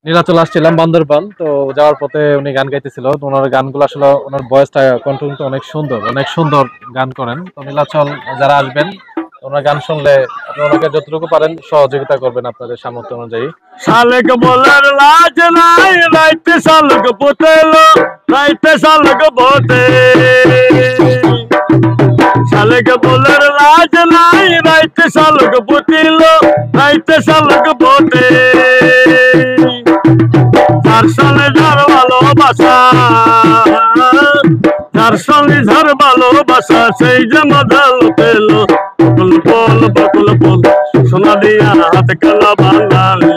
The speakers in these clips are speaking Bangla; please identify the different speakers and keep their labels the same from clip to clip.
Speaker 1: নীলাচল আসছিলাম বান্দরবান। তো যাওয়ার পথে উনি গান গাইতেছিল। তো ওনার গানগুলো আসলে ওনার ভয়েসটা কণ্ঠ কিন্তু অনেক সুন্দর গান করেন। তো নীলাচল যারা আসবেন ওনার গান শুনলে আপনি ওনাকে যতটুকু পারেন সহযোগিতা করবেন আপনাদের সামর্থ্য অনুযায়ী।
Speaker 2: শালক বলার লাজ নাই, রাইতে শালক পোতেলো, রাইতে শালক পোতে। শালক বলার লাজ নাই, রাইতে শালক পোতিল, রাইতে শালক পোতে। যার সঙ্গে যার ভালোবাসা, যার সঙ্গে যার ভালোবাসা, সেই যে মজা পেল। বকুল বল বকুল বল সোনা দিয়া হাত কালা বাঙালি।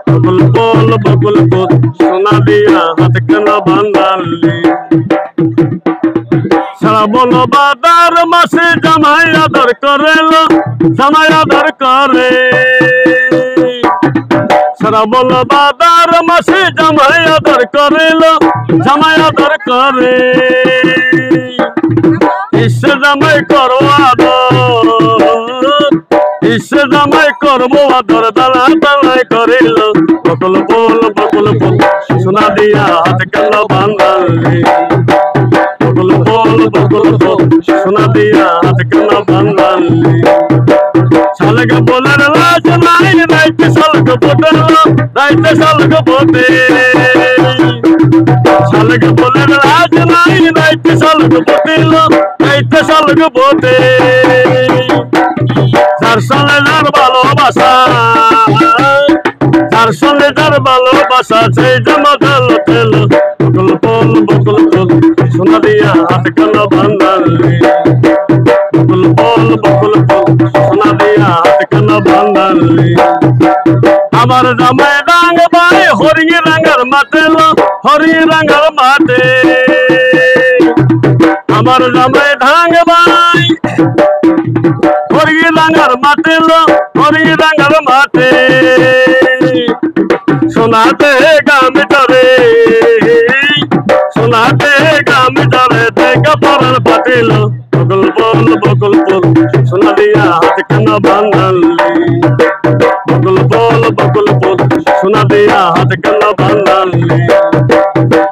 Speaker 2: বকুল বল বকুল বল সোনা দিয়া হাত কালা বাঙালি। সারা বলো বাদার মাসে জামাই আদর করেল, জামাই আদর করে। সারা বলো বাদার মাসে জামাই আদর করেল, জামাই আদর করে। ইসে জামাই করো আদর, ইসে জামাই করবো আদর, দালা দালাই করিল। বকুল বল সোনা দিয়া হাত কালা বাঙালি। বকুল বল সোনা দিয়া হাত কালা বাঙালি। শালক বলার লাজ নাই, রাইতে শালক পোতেল, রাইতে শালক পোতে। শালক বলার লাজ নাই, রাইতে শালক পোতেল, রাইতে শালক পোতে। যার সঙ্গে যার ভালোবাসা, যার সঙ্গে যার ভালোবাসা, সেই যে মজা পেল। বকুল বল সোনা দিয়া হাত কালা বাঙালি। বকুল বল সোনা দিয়া হাত কালা বাঙালি। আমার জামাই রাঙ ভাই হরিণ রাঙার মাঠে, হরিণ রাঙার মাঠে। আমার জামাই ঢাঙ্গ ভাই হরিণ রাঙার মাঠে, হরিণ রাঙার মাঠে। সোনাতে গাম ধরে, সোনাতে গাম ধরে, দেখা পরার পাটিল। বকুল বল সোনা দিয়া হাত কালা বাঙালি। বকুল বল সোনা দিয়া হাত কালা বাঙালি।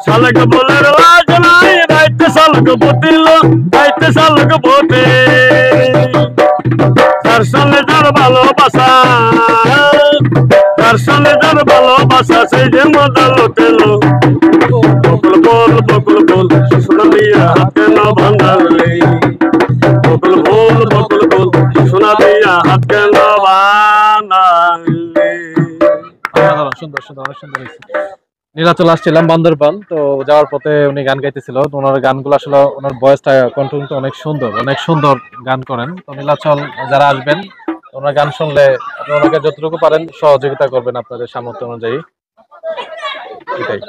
Speaker 2: শালক বলার লাজ নাই, রাইতে শালক পোতিল, রাইতে শালক পোতে। যার সঙ্গে যার ভালোবাসা, যার সঙ্গে যার ভালোবাসা, সেই যে মজা পেল। বকুল বল সোনা দিয়া হাত কালা বাঙালি। বকুল বল সোনা দিয়া হাত কালা বাঙালি।
Speaker 1: সুন্দর অনেক সুন্দর হয়েছে। নীলাচল আসছিলাম বান্দরবান। তো যাওয়ার পথে উনি গান গাইতেছিল। তো ওনার গানগুলো আসলে ওনার ভয়েসটা কণ্ঠ কিন্তু অনেক সুন্দর গান করেন। তো নীলাচল যারা আসবেন ওনার গান শুনলে আপনি ওনাকে যতটুকু পারেন সহযোগিতা করবেন আপনাদের সামর্থ্য অনুযায়ী। এটাই।